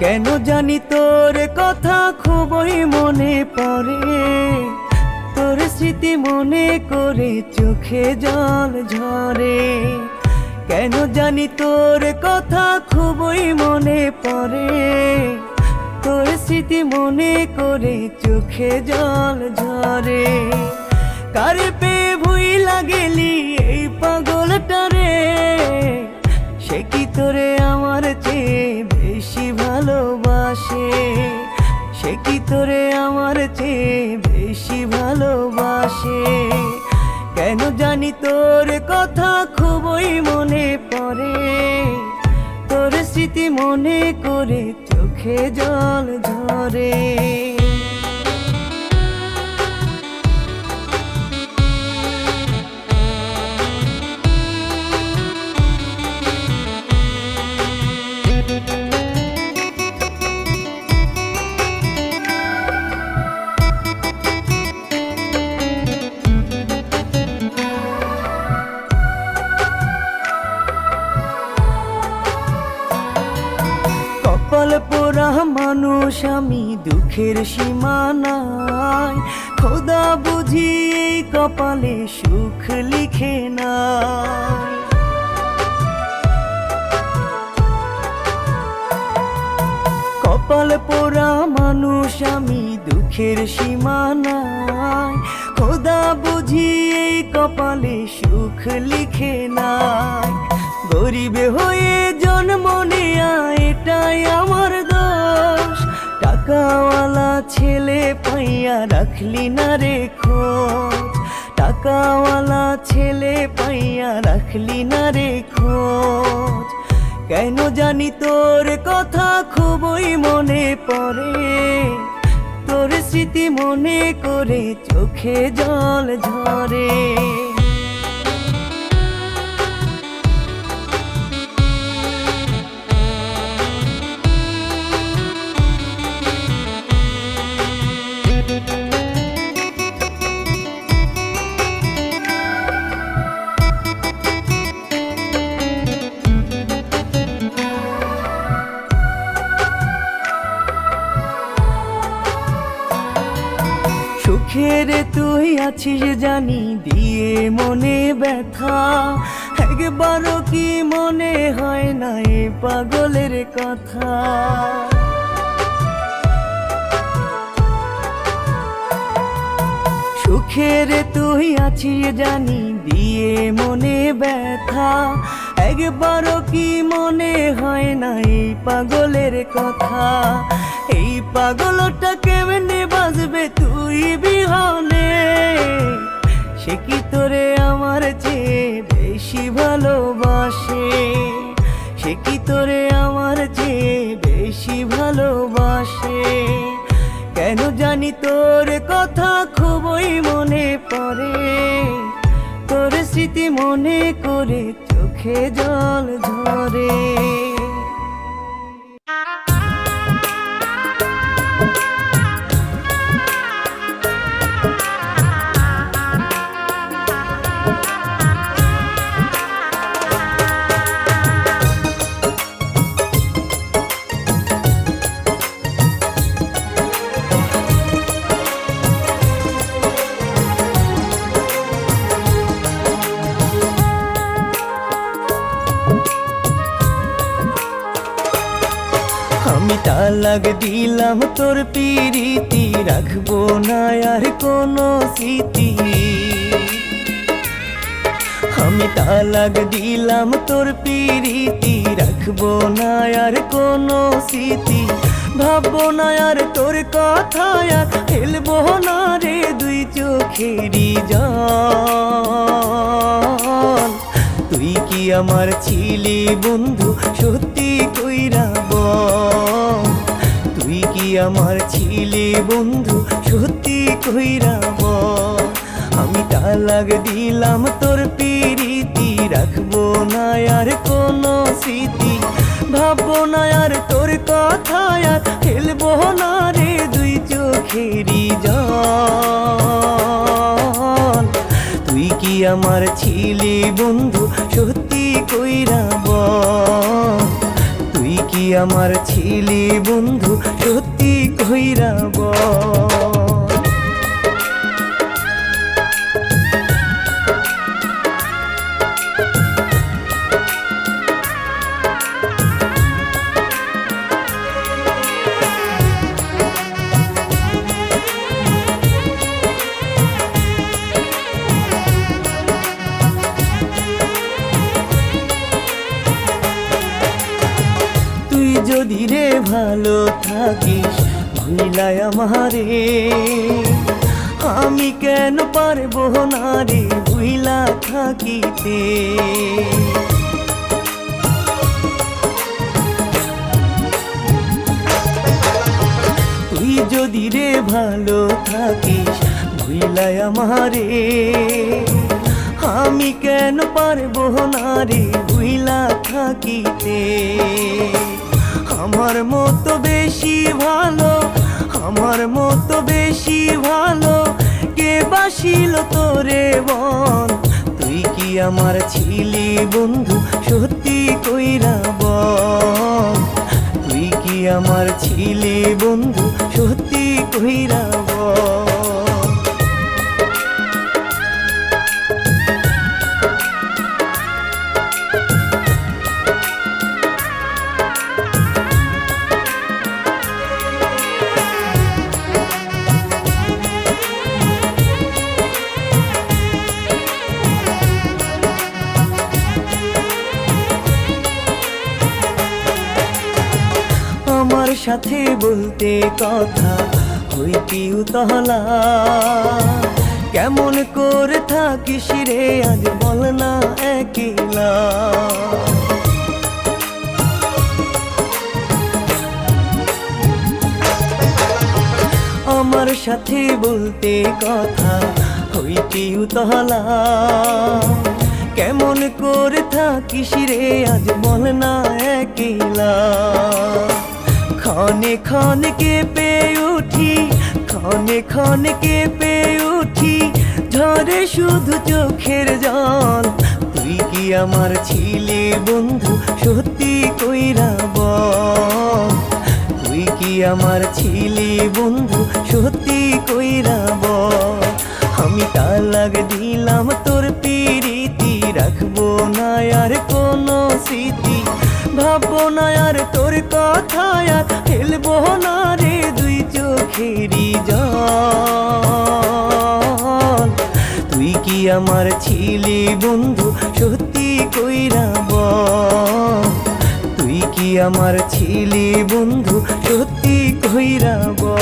কেন জানি তোর কথা খুবই মনে পড়ে, তোর স্মৃতি মনে করে চোখে জল ঝরে। কেন জানি তোর কথা খুবই মনে পড়ে, তোর স্মৃতি মনে করে চোখে জল ঝরে। কারে পেয়ে ভুইলা গেলি এই পাগলটারে, সে কি তোরে আমার চেয়ে বেশি ভালোবাসে, সে কি তোরে আমার চেয়ে বেশি ভালোবাসে। কেন জানি তোর কথা খুবই মনে পড়ে, তোর স্মৃতি মনে করে চোখে জল ঝরে। কপাল পোড়া মানুষ আমি, দুঃখের সীমানায়, খোদা বুঝি এই কপালে সুখ লিখে নাই। কপাল পোড়া মানুষ আমি, দুঃখের সীমানায়, খোদা বুঝি এই কপালে সুখ লিখে নাই। গরিবে হয়ে জন্ম নেয়া এটাই আমার দোষ, টাকাওয়ালা ছেলে পাইয়া রাখলি না রে খোঁজ, টাকাওয়ালা ছেলে পাইয়া রাখলি না রে খোঁজ। কেন জানি তোর কথা খুবই মনে পড়ে, তোর স্মৃতি মনে করে চোখে জল ঝরে। সুখের তুই আছিস জানি, দিয়ে মনে ব্যথা, একবারও কি মনে হয় না এ পাগলের কথা। সুখের তুই আছিস জানি, দিয়ে মনে ব্যথা, একবারও কি মনে হয় না এই পাগলের কথা। এই পাগলটা কেমনে বাজবে তুই বিহনে, সে কি তোরে আমার চেয়ে বেশি ভালোবাসে, সে কি তোরে আমার চেয়ে বেশি ভালোবাসে। কেন জানি তোর কথা খুবই মনে পড়ে, তোর স্মৃতি মনে করে চোখে জল ঝরে। আমি তালাক দিলাম তোর পিরিতি, রাখবো না আর কোনো স্মৃতি। আমি তালাক দিলাম তোর পিরিতি, রাখবো না আর কোনো স্মৃতি। ভাববো না আর তোর কথা, আর ফেলবো না রে দুই চোখেরই জল। তুই কি আমার ছিলি বন্ধু সত্যি কইরা বল, তুই কি আমার ছিলি বন্ধু সত্যি কইরা বল। আমি তালাক দিলাম তোর পিরিতি, রাখবো না আর কোনো স্মৃতি। ভাববো না আর তোর কথা, আর ফেলবো না রে দুই চোখেরই জল। তুই কি আমার ছিলি বন্ধু সত্যি কইরা বল, তুই কি কি আমার ছিলি বন্ধু সত্যি কইরা বল। যদি রে ভালো থাকিস ভুইলাই আমারে, আমি কেন পারবো না রে ভুইলা থাকিতে। তুই যদি রে ভালো থাকিস ভুইলাই আমারে, আমি কেন পারবো না রে ভুইলা থাকিতে। আমার মতো বেশি ভালো, আমার মতো বেশি ভালো কে বাসিল তোরে বল। তুই কি আমার ছিলি বন্ধু সত্যি কইরা বল। তুই কি আমার ছিলি বন্ধু সত্যি কইরা বল। আমার সাথে বলতে কথা হইতি উতলা, কেমন করে থাকিস রে আজ বল না একলা। আমার সাথে বলতে কথা হইতি উতলা, কেমন করে থাকিস রে আজ বল না একলা। ক্ষণে ক্ষণে কেঁপে উঠি, ক্ষণে ক্ষণে কেঁপে উঠি, ঝরে শুধু চোখের জল। তুই কি আমার ছিলি বন্ধু সত্যি কইরা বল। তুই কি আমার ছিলি বন্ধু সত্যি কইরা বল। আমি তালাক দিলাম তোর পিরিতি, রাখবো না আর কোনো স্মৃতি, ভাববো না আর তোর কথা আর ফেলবো না রে দুই চোখেরই জল। তুই কি আমার ছিলি বন্ধু সত্যি কইরা বল। তুই কি আমার ছিলি বন্ধু সত্যি কইরা বল।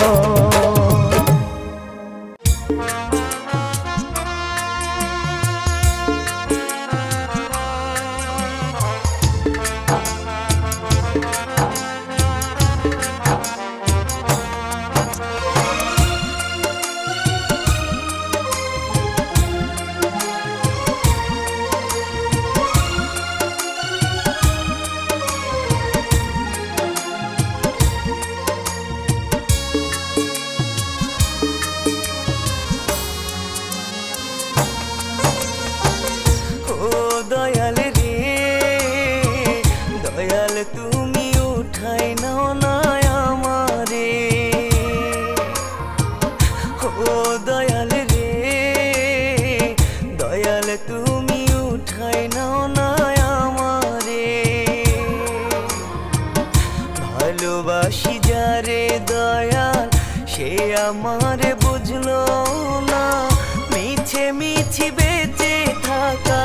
দয়াল রে দয়াল তুমি উঠাই নাও না আমারে। ও দয়াল রে দয়াল তুমি উঠাই নাও না আমারে। ভালোবাসি যারে দয়াল সে আমারে বুঝলো না, মিছে মিছি বেঁচে থাকা